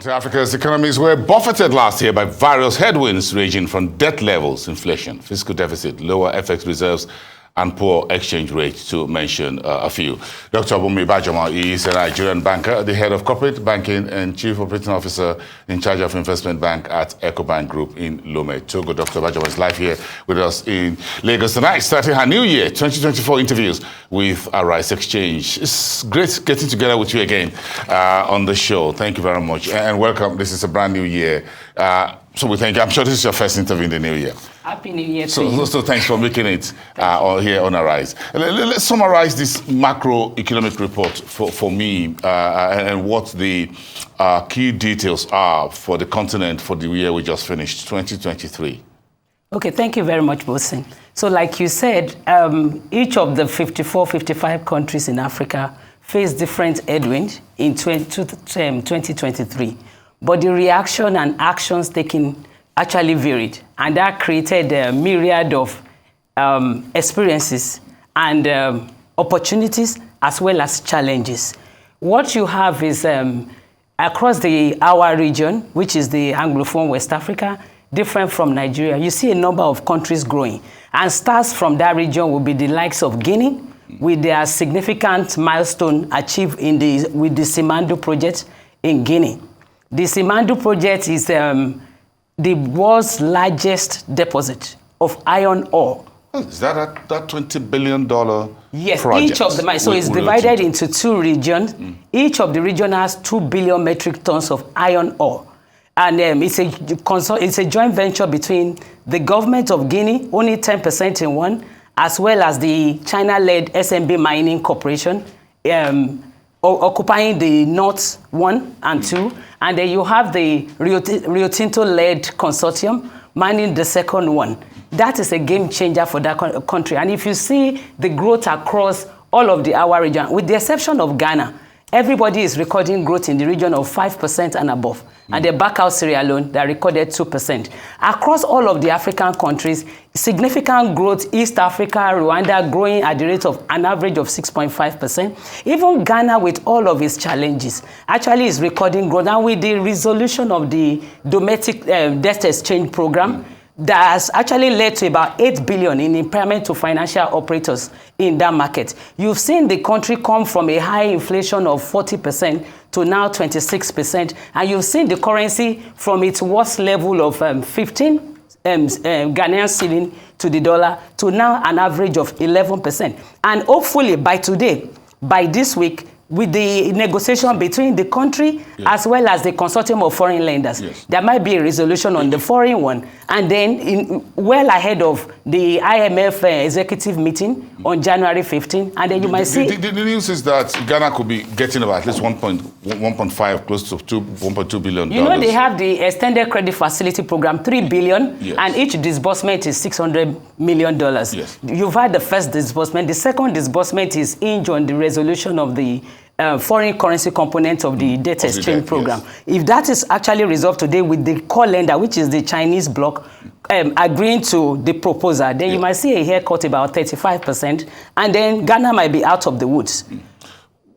Africa's economies were buffeted last year by various headwinds ranging from debt levels, inflation, fiscal deficit, lower FX reserves, and poor exchange rate, to mention a few. Dr. Bunmi Bajomo is a Nigerian banker, the head of corporate banking and chief operating officer in charge of investment bank at Ecobank Group in Lome, Togo. Dr. Bajomo is live here with us in Lagos tonight, starting her new year 2024 interviews with Arise Exchange. It's great getting together with you again on the show. Thank you very much and welcome. This is a brand new year. So we thank you. I'm sure this is your first interview in the new year. Happy New Year to you. So thanks for making it here on Arise. Let's summarize this macroeconomic report for me and what the key details are for the continent for the year we just finished, 2023. Okay, thank you very much, Bosin. So like you said, each of the 55 countries in Africa face different headwinds in 2023. But the reaction and actions taken actually varied, and that created a myriad of experiences and opportunities as well as challenges. What you have is across our region, which is the Anglophone West Africa, different from Nigeria, you see a number of countries growing, and stars from that region will be the likes of Guinea, with their significant milestone achieved with the Simandou project in Guinea. The Simandou project is the world's largest deposit of iron ore. Is that $20 billion yes, project? Each of the mines. So it's divided into two regions. Each of the regions has 2 billion metric tons of iron ore. And it's a joint venture between the government of Guinea, only 10% in one, as well as the China-led SMB Mining Corporation, occupying the North 1 and 2. And then you have the Rio Tinto-led consortium mining the second one. That is a game changer for that country. And if you see the growth across all of our region, with the exception of Ghana, everybody is recording growth in the region of 5% and above. And the back out Sierra Leone, that recorded 2%. Across all of the African countries, significant growth, East Africa, Rwanda growing at the rate of an average of 6.5%. Even Ghana, with all of its challenges, actually is recording growth. And with the resolution of the domestic debt exchange program, that has actually led to about 8 billion in impairment to financial operators in that market. You've seen the country come from a high inflation of 40% to now 26%, and you've seen the currency from its worst level of 15 Ghanaian ceding to the dollar to now an average of 11%. And hopefully by today, by this week, with the negotiation between the country as well as the consortium of foreign lenders, there might be a resolution on the foreign one. And then well ahead of the IMF executive meeting on January 15. And then you might see... The news is that Ghana could be getting about at least 1.5, close to $1.2 billion. You know, they have the extended credit facility program, $3 billion, and each disbursement is $600 million. Yes. You've had the first disbursement. The second disbursement is hinged on the resolution of the foreign currency component of the debt exchange program. If that is actually resolved today with the core lender, which is the Chinese bloc, agreeing to the proposal, then you might see a haircut about 35%, and then Ghana might be out of the woods.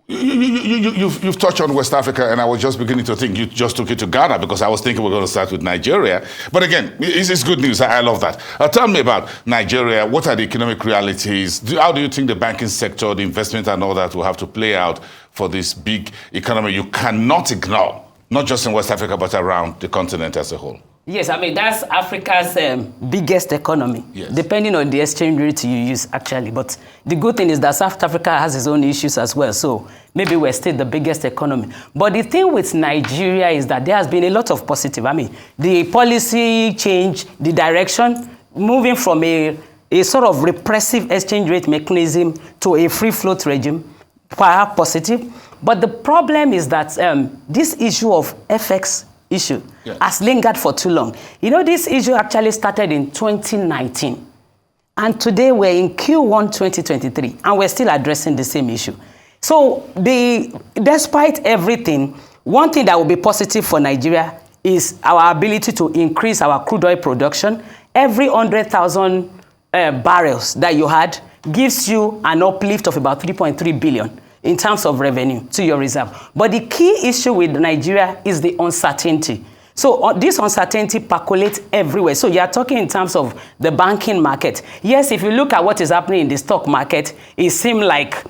You've touched on West Africa, and I was just beginning to think you just took it to Ghana because I was thinking we're going to start with Nigeria. But again, it's good news. I love that. Tell me about Nigeria. What are the economic realities? How do you think the banking sector, the investment and all that will have to play out for this big economy you cannot ignore, not just in West Africa, but around the continent as a whole? Yes, I mean, that's Africa's biggest economy, depending on the exchange rate you use, actually. But the good thing is that South Africa has its own issues as well, so maybe we're still the biggest economy. But the thing with Nigeria is that there has been a lot of positive. I mean, the policy change, the direction, moving from a sort of repressive exchange rate mechanism to a free float regime, perhaps positive. But the problem is that this issue of FX issue has lingered for too long. You know, this issue actually started in 2019. And today we're in Q1 2023, and we're still addressing the same issue. So despite everything, one thing that will be positive for Nigeria is our ability to increase our crude oil production. Every 100,000 barrels that you had gives you an uplift of about 3.3 billion in terms of revenue to your reserve. But the key issue with Nigeria is the uncertainty. So this uncertainty percolates everywhere. So you are talking in terms of the banking market. Yes, if you look at what is happening in the stock market, it seems like,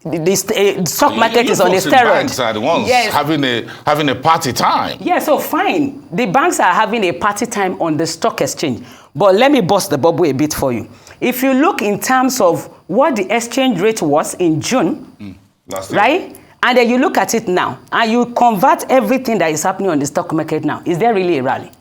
the stock market is on a steroid. Banks are the ones having a party time. Yeah, so fine. The banks are having a party time on the stock exchange. But let me bust the bubble a bit for you. If you look in terms of what the exchange rate was in June, last year, right? And then you look at it now, and you convert everything that is happening on the stock market now. Is there really a rally?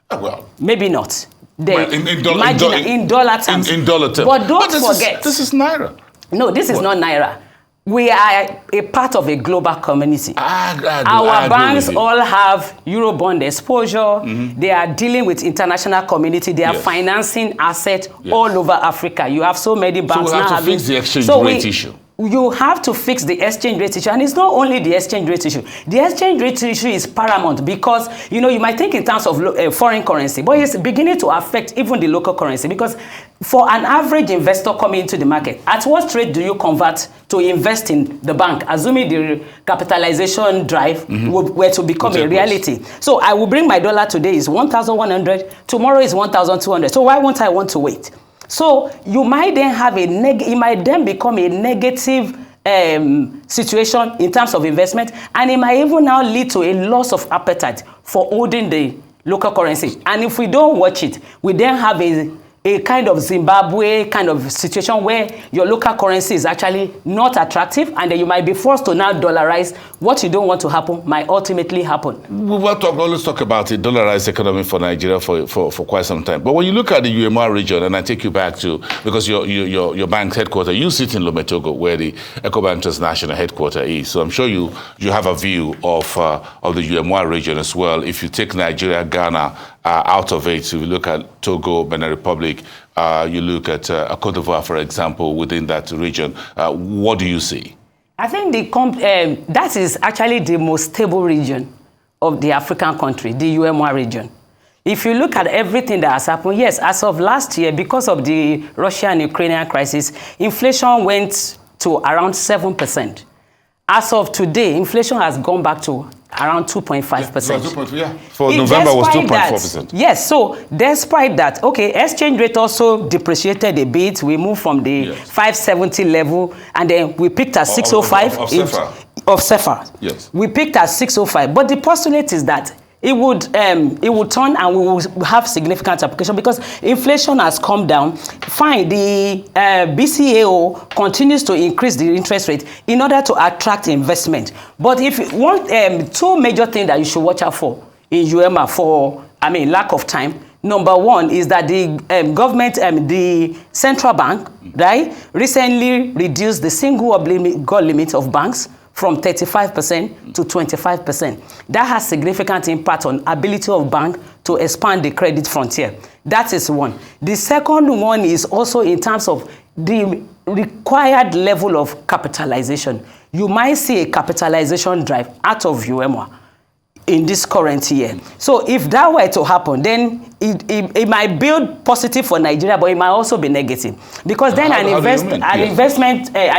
Well, maybe not. In dollar terms. In dollar terms. But don't forget. This is Naira. No, this is not Naira. We are a part of a global community. Our banks all have Eurobond exposure. They are dealing with international community. They are financing assets all over Africa. You have so many banks now. So we have to fix the exchange rate issue. You have to fix the exchange rate issue. And it's not only the exchange rate issue. The exchange rate issue is paramount because, you might think in terms of foreign currency, but it's beginning to affect even the local currency because for an average investor coming into the market, at what rate do you convert to invest in the bank, assuming the capitalization drive were to become a reality? So I will bring my dollar today is 1,100, tomorrow is 1,200. So why won't I want to wait? So you might then have it might then become a negative situation in terms of investment, and it might even now lead to a loss of appetite for holding the local currency. And if we don't watch it, we then have a kind of Zimbabwe kind of situation where your local currency is actually not attractive, and then you might be forced to now dollarize. What you don't want to happen might ultimately happen. We will always talk about the dollarized economy for Nigeria for quite some time. But when you look at the UMR region, and I take you back to, because your bank's headquarters, you sit in Lometogo, where the Ecobank International headquarters is. So I'm sure you have a view of the UMR region as well. If you take Nigeria, Ghana out of it, so you look at Togo, Benin Republic, you look at Cote d'Ivoire, for example, within that region, what do you see? I think that is actually the most stable region of the African country, the UMR region. If you look at everything that has happened, yes, as of last year, because of the Russia and Ukrainian crisis, inflation went to around 7%. As of today, inflation has gone back to around 2.5%. For November was 2.4%. Yes, so despite that, exchange rate also depreciated a bit. We moved from the 570 level, and then we picked at 605 of CFA. Yes. We picked at 605, but the postulate is that it would turn and we will have significant application because inflation has come down. Fine, the BCAO continues to increase the interest rate in order to attract investment. But if you want two major things that you should watch out for in UMR for, lack of time. Number one is that the government, the central bank, right, recently reduced the single obligor limit of banks from 35% to 25%. That has significant impact on ability of bank to expand the credit frontier. That is one. The second one is also in terms of the required level of capitalization. You might see a capitalization drive out of UMR in this current year. So if that were to happen, then it might build positive for Nigeria, but it might also be negative. Because then an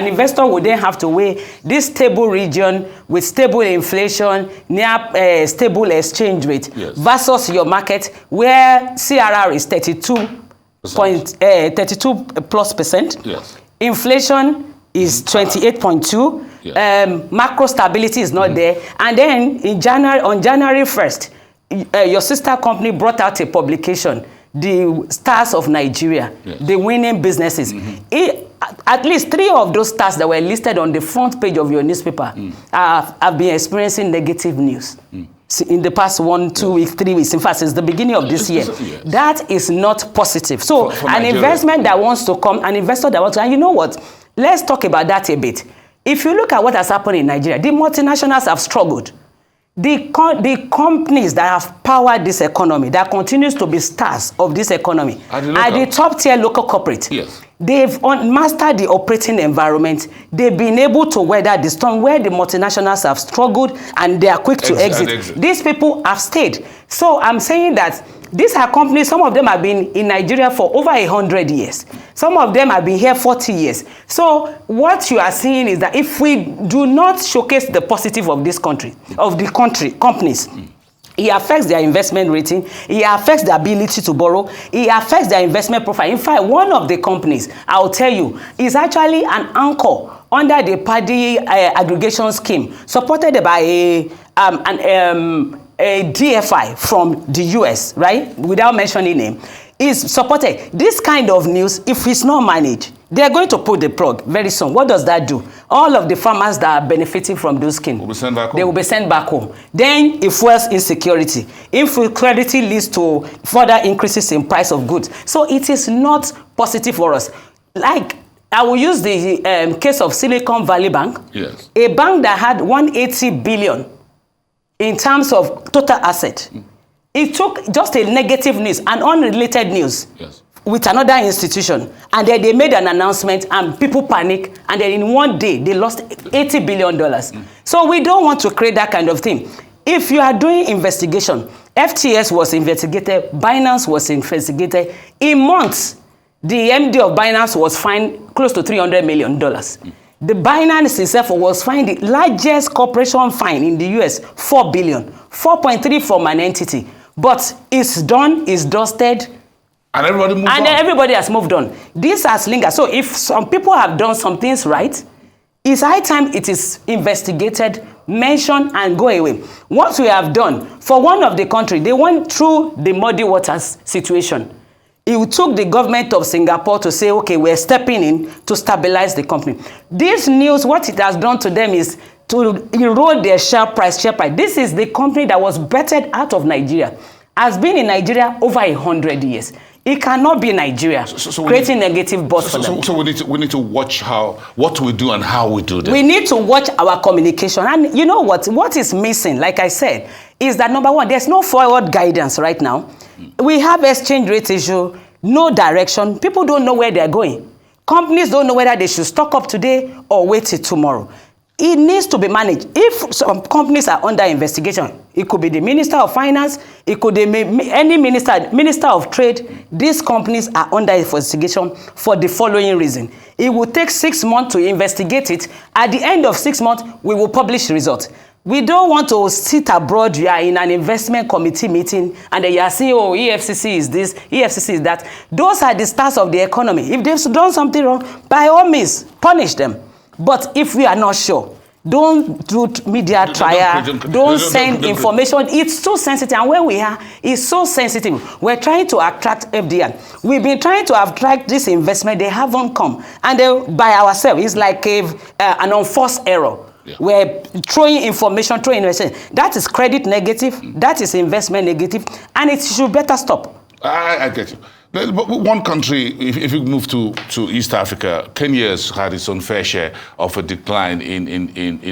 investor would then have to weigh this stable region with stable inflation, near stable exchange rate versus your market where CRR is 32 plus%. Yes. Inflation is 28.2. Macro stability is not there. And then on January 1st, your sister company brought out a publication, the stars of Nigeria, the winning businesses. At least 3 of those stars that were listed on the front page of your newspaper have been experiencing negative news. In the past 1, 2 weeks, 3 weeks, in fact, since the beginning of this year. That is not positive. So for an investment that wants to come, an investor that wants to, and you know what? Let's talk about that a bit. If you look at what has happened in Nigeria, the multinationals have struggled. The companies that have powered this economy, that continues to be stars of this economy, are the top tier local corporate. Yes. They've mastered the operating environment. They've been able to weather the storm where the multinationals have struggled and they are quick to exit. These people have stayed. So I'm saying that these are companies, some of them have been in Nigeria for over 100 years. Some of them have been here 40 years. So what you are seeing is that if we do not showcase the positive of this country, companies, it affects their investment rating, it affects their ability to borrow, it affects their investment profile. In fact, one of the companies, I'll tell you, is actually an anchor under the Paddy aggregation scheme, supported by a DFI from the US, right? Without mentioning name, is supported. This kind of news, if it's not managed, they're going to pull the plug very soon. What does that do? All of the farmers that are benefiting from those schemes, they will be sent back home. Then it fuels insecurity. Insecurity leads to further increases in price of goods. So it is not positive for us. Like, I will use the case of Silicon Valley Bank, yes, a bank that had 180 billion in terms of total asset. It took just a negative news, an unrelated news, yes, with another institution, and then they made an announcement and people panic, and then in one day they lost $80 billion. So we don't want to create that kind of thing. If you are doing investigation, FTS was investigated, Binance was investigated. In months, the MD of Binance was fined close to $300 million. The Binance itself was fined the largest corporation fine in the US, $4 billion, 4.3 from an entity. But it's done, it's dusted, and everybody moved on. And everybody has moved on. This has lingered. So if some people have done some things right, it's high time it is investigated, mentioned, and go away. What we have done for one of the country, they went through the muddy waters situation. It took the government of Singapore to say, okay, we're stepping in to stabilize the company. This news, what it has done to them is to erode their share price. This is the company that was bettered out of Nigeria, has been in Nigeria over 100 years. It cannot be Nigeria creating negative buzz for them. So we need to watch what we do and how we do this. We need to watch our communication. And you know what is missing, like I said, is that number one, there's no forward guidance right now. We have exchange rate issue, no direction. People don't know where they're going. Companies don't know whether they should stock up today or wait till tomorrow. It needs to be managed. If some companies are under investigation, it could be the Minister of Finance, it could be any Minister of Trade. These companies are under investigation for the following reason. It will take 6 months to investigate it. At the end of 6 months, we will publish results. We don't want to sit abroad, you are in an investment committee meeting, and then you are saying, oh, EFCC is this, EFCC is that. Those are the stars of the economy. If they've done something wrong, by all means, punish them. But if we are not sure, don't do media trial, don't send information. It's too sensitive. And where we are, it's so sensitive. We're trying to attract FDI. We've been trying to attract this investment. They haven't come. And by ourselves, it's like an unforced error. Yeah. We're throwing information. That is credit negative. That is investment negative. And it should better stop. I get you. But one country, if you move to East Africa, Kenya has had its own fair share of a decline in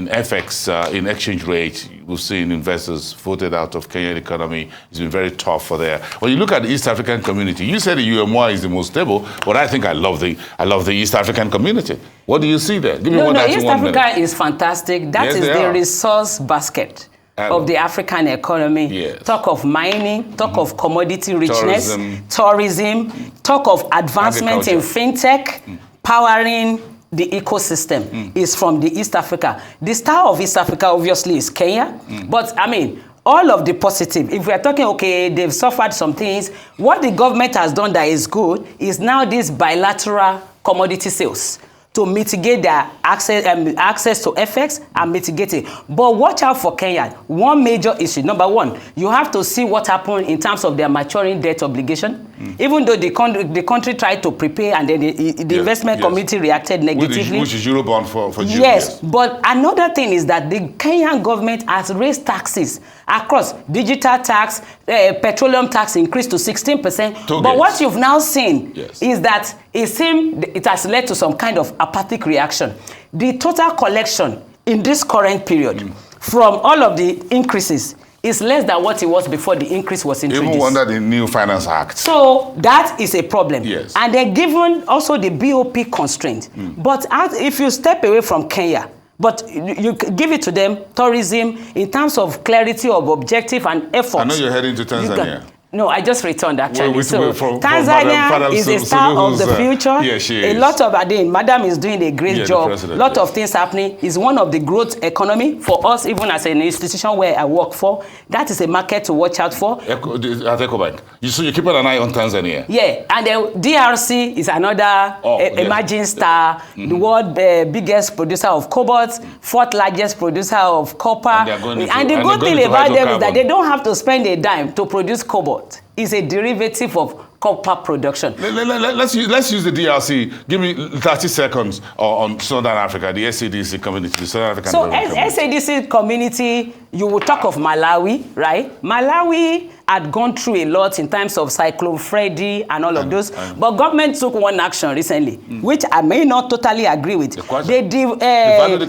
FX, in exchange rate. We've seen investors voted out of Kenyan economy. It's been very tough for there. When you look at the East African community, you said the UMY is the most stable, but I think I love the East African community. What do you see there? Give me no, East Africa is fantastic. That is the resource basket of the African economy. Yes. Talk of mining, talk of commodity richness, tourism, talk of advancement in fintech, powering the ecosystem is from the East Africa. The star of East Africa obviously is Kenya, but I mean, all of the positive, if we are talking, okay, they've suffered some things, what the government has done that is good is now this bilateral commodity sales to mitigate their access to FX and mitigate it. But watch out for Kenya. One major issue. Number one, you have to see what happened in terms of their maturing debt obligation. Even though the country tried to prepare and then the investment community reacted negatively. Which is Eurobond for June. Yes, but another thing is that the Kenyan government has raised taxes across digital tax, petroleum tax increased to 16%. But what you've now seen is that it has led to some kind of apathic reaction. The total collection in this current period from all of the increases is less than what it was before the increase was introduced. Even under the new Finance Act. So that is a problem. Yes. And they're given also the BOP constraint. But if you step away from Kenya, but you give it to them, tourism, in terms of clarity of objective and effort. I know you're heading to Tanzania. No, I just returned actually. From Tanzania Madam is a star of the future. Yeah, she is. A lot of Madam is doing a great job. A lot of things happening. Is one of the growth economy for us, even as an institution where I work for. That is a market to watch out for. At Ecobank. So you're keeping an eye on Tanzania. Yeah, and the DRC is another emerging star. The world biggest producer of cobalt, fourth largest producer of copper. And the good thing about them is that they don't have to spend a dime to produce cobalt. Is a derivative of copper production. Let's use the DRC. Give me 30 seconds on Southern Africa, the SADC community, the Southern African SADC community, you will talk of Malawi, right? Malawi had gone through a lot in terms of Cyclone Freddy and all of those, but government took one action recently, which I may not totally agree with. They devalued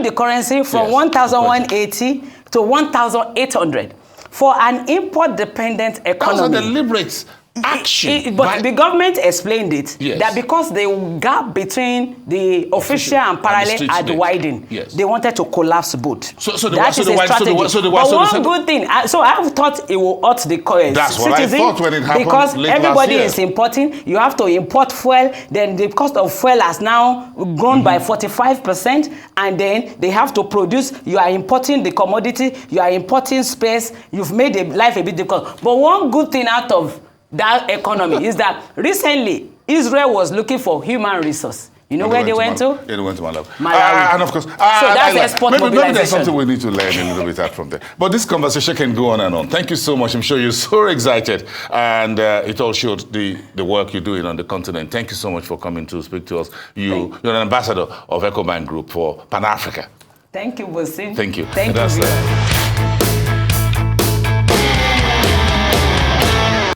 the currency from 1,180 to 1,800. For an import-dependent economy. That was a deliberate action. But the government explained it, that because the gap between the official and parallel had widened, they wanted to collapse both. That is a strategy. But one good thing, so I thought it will hurt the citizens. That's what I thought when it happened. Because everybody is importing, you have to import fuel, then the cost of fuel has now grown by 45%, and then they have to produce, you are importing the commodity, you are importing space, you've made life a bit difficult. But one good thing out of that economy is that recently Israel was looking for human resource. You know where they went to? They went to Malawi. And of course, so that's export mobilization. Maybe there's something we need to learn a little bit out from there. But this conversation can go on and on. Thank you so much. I'm sure you're so excited. And it all showed the work you're doing on the continent. Thank you so much for coming to speak to us. You're an ambassador of Ecobank Group for Pan-Africa. Thank you, Bosin. Thank you. Thank you.